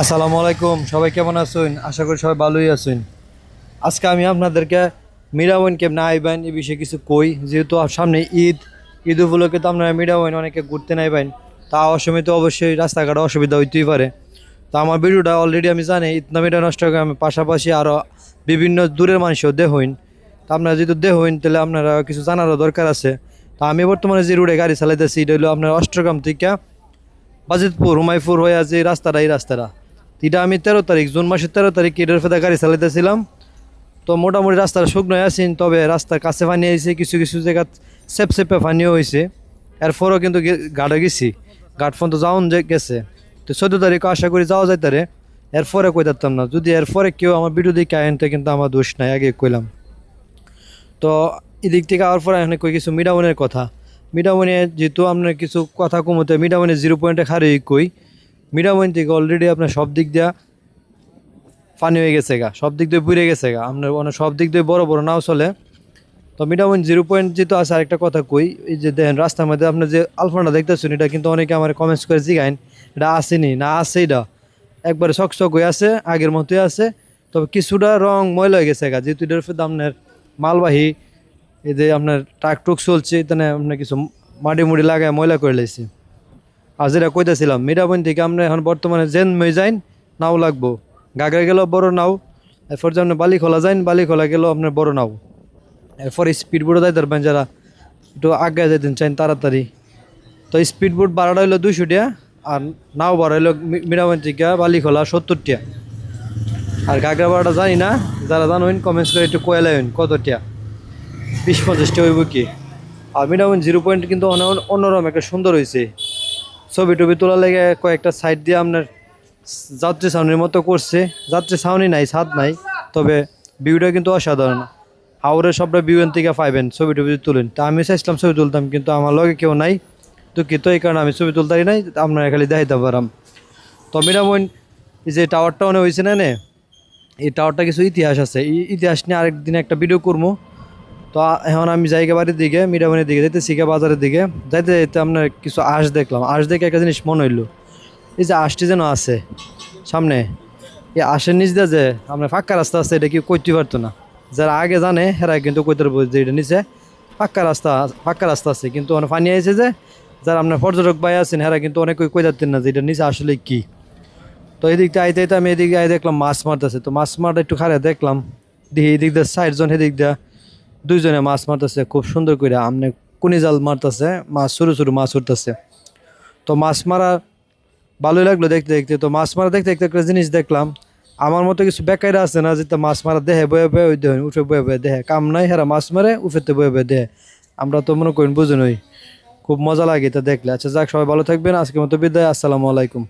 আসসালামু আলাইকুম, সবাই কেমন আছেন? আশা করি সবাই ভালোই আছেন। আজকে আমি আপনাদেরকে মিরাবইন কেমনে আইবেন এই বিষয়ে কিছু কই। যেহেতু সামনে ঈদ, ঈদ উপলক্ষে তো আপনারা মিরাবইন অনেকে ঘুরতে নাইবেন, তা অসময় তো অবশ্যই রাস্তাঘাটে অসুবিধা হইতেই পারে। তো আমার ভিডিওটা অলরেডি আমি জানি ইতনামিটা নষ্ট গ্রামের পাশাপাশি আরও বিভিন্ন দূরের মানুষও দেহইন। তা আপনারা যেহেতু দেহইন তাহলে আপনারা কিছু জানারও দরকার আছে। তা আমি বর্তমানে যে রুটে গাড়ি চালাইতেছি এটা হলো আপনার অষ্টগ্রাম থেকে বাজিতপুর হুমায়পুর হয়ে আছে এই রাস্তাটা, এই রাস্তাটা এটা আমি 13 তারিখ, জুন মাসের 13 তারিখ এটার ফেদা গাড়ি চালাইতেছিলাম। তো মোটামুটি রাস্তাটা শুকনো আছেন, তবে রাস্তার কাছে পানি আইছে, কিছু কিছু জায়গা সেপে পানিও হয়েছে। এরপরও কিন্তু ঘাটে গেছি, ঘাট পর্যন্ত যাওন যে গেছে। তো 14 তারিখ আশা করি যাওয়া যাইতারে। এরপরে কই থাকতাম না, যদি এরপরে কেউ আমার ভিডিও দিকে আইনতে কিন্তু আমার দোষ নাই, আগে কইলাম। তো এদিক থেকে আওয়ার পরে এখানে কই কিছু মিডাউনের কথা। মিডাউনে যেহেতু আপনার কিছু কথা কমতে মিডাউনে 0 পয়েন্টে খারে কই। মিডাউন থেকে অলরেডি আপনার সব দিক দিয়া পানি হয়ে গেছে গা, সব দিক দিয়ে বুড়ে গেছে গা, আপনার মানে সব দিক দিয়ে বড় বড় নাও চলে। তো মিডাউন 0 পয়েন্ট যেহেতু আছে, আরেকটা কথা কই, এই যে দেখেন রাস্তার মধ্যে আপনার যে আলফানটা দেখতেছেন, এটা কিন্তু অনেকে আমার কমেন্টস করে জিগাইন এটা আসেনি না, আছে এটা একবারে চকচক হয়ে আছে, আগের মতোই আছে। তবে কিছুটা রং ময়লা হয়ে গেছে গা, যেহেতু এটার সাথে আপনার মালবাহী এই যে আপনার ট্রাক টুক চলছে, এখানে আপনার কিছু মাটি মুড়ি লাগায় ময়লা করে লাইছে। আর যেটা কইতেছিলাম, মিরাবইন থেকে আমরা এখন বর্তমানে জেন মে যাইন নাও লাগবো, গাগরা গেল বড় নাও, এরপর যে আপনি বালিখোলা যাইন, বালিখোলা গেল আপনার বড় নাও, এরপর স্পিড বোটও যাইতে পারবেন যারা একটু আগে যেতেন চাইন তাড়াতাড়ি। তো স্পিড বোট ভাড়াটা হইলো 200 টাকা, আর নাও ভাড়া হইলো মিরাবইন থেকে বালিখোলা 70 টাকা। আর গাগরা ভাড়াটা জানি না, যারা জানোইন কমেন্টস করে একটু কয়েলাইন কত টাকা, 20-50 টাকা হইব কি। আর মিরাবইন 0 পয়েন্ট কিন্তু অন্যরকম একটা সুন্দর হয়েছে, ছবি টবি তোলার লেগে কয়েকটা সাইড দিয়ে আপনার যাত্রী ছাউনির মতো করছে। যাত্রী ছাউনি নাই, ছাদ নাই, তবে ভিউটা কিন্তু অসাধারণ। হাওড়ের সবটা ভিউ থেকে পাইবেন, ছবি টবি তুলেন। তা আমি চাইছিলাম ছবি তুলতাম, কিন্তু আমার লগে কেউ নাই, দুঃখিত এই কারণে আমি ছবি তুলতারি নাই, আপনারা খালি দেখাইতে পারাম। তো মিরামইন এই যে টাওয়ারটা অনেক হয়েছে না, এই টাওয়ারটা কিছু ইতিহাস আছে, এই ইতিহাস নিয়ে আরেকদিন একটা ভিডিও করবো। তো এখন আমি জায়গা বাড়ির দিকে, মিরামনের দিকে যাইতে শিখা বাজারের দিকে যাইতে যাইতে আপনার কিছু আঁশ দেখলাম। আঁশ দেখে একটা জিনিস মনে হইলো, এই যে আঁশটি যেন আছে সামনে, এই আঁশের নিচ দিয়ে যে আপনার ফাঁকা রাস্তা আছে, এটা কি কইতে পারতো না। যারা আগে জানে হেরা কিন্তু কইতে পারবো যে এটা নিচে ফাঁকা রাস্তা আছে, কিন্তু অনেক পানি আছে যে যারা আপনার পর্যটক ভাই আছেন হেরা কিন্তু অনেক কই যাচ্ছেন না যে এটা নিচে আসলে কি। তো এদিক দিয়ে আইতে আইতে আমি এদিকে আই দেখলাম মাছ মারতেছে। তো মাছ মারটা একটু খারে দেখলাম, দেখি এদিক দিয়ে 60 জন, এদিক দিয়ে 2 জনে মাছ মারতেছে খুব সুন্দর করে, আমনে কুনি জাল মারতেছে, মাছ ছোটো ছোটো মাছ উঠতেছে। তো মাছ মারা ভালোই লাগলো দেখতে দেখতে। তো মাছ মারা দেখতে দেখতে একটা জিনিস দেখলাম, আমার মতো কিছু বেকাইরা আছে না, যেটা মাছ মারা দেহে বয়ে বয়ে ওই দেহ উঠে বয়ে বয়ে দেহে, কাম নাই হেরা মাছ মারে উফেতে বয়ে বয়ে দেহে। আমরা তো মনে করেন বুঝুন, খুব মজা লাগে এটা দেখলে। আচ্ছা যাক, সবাই ভালো থাকবেন, আজকের মতো বিদায়, আসসালামু আলাইকুম।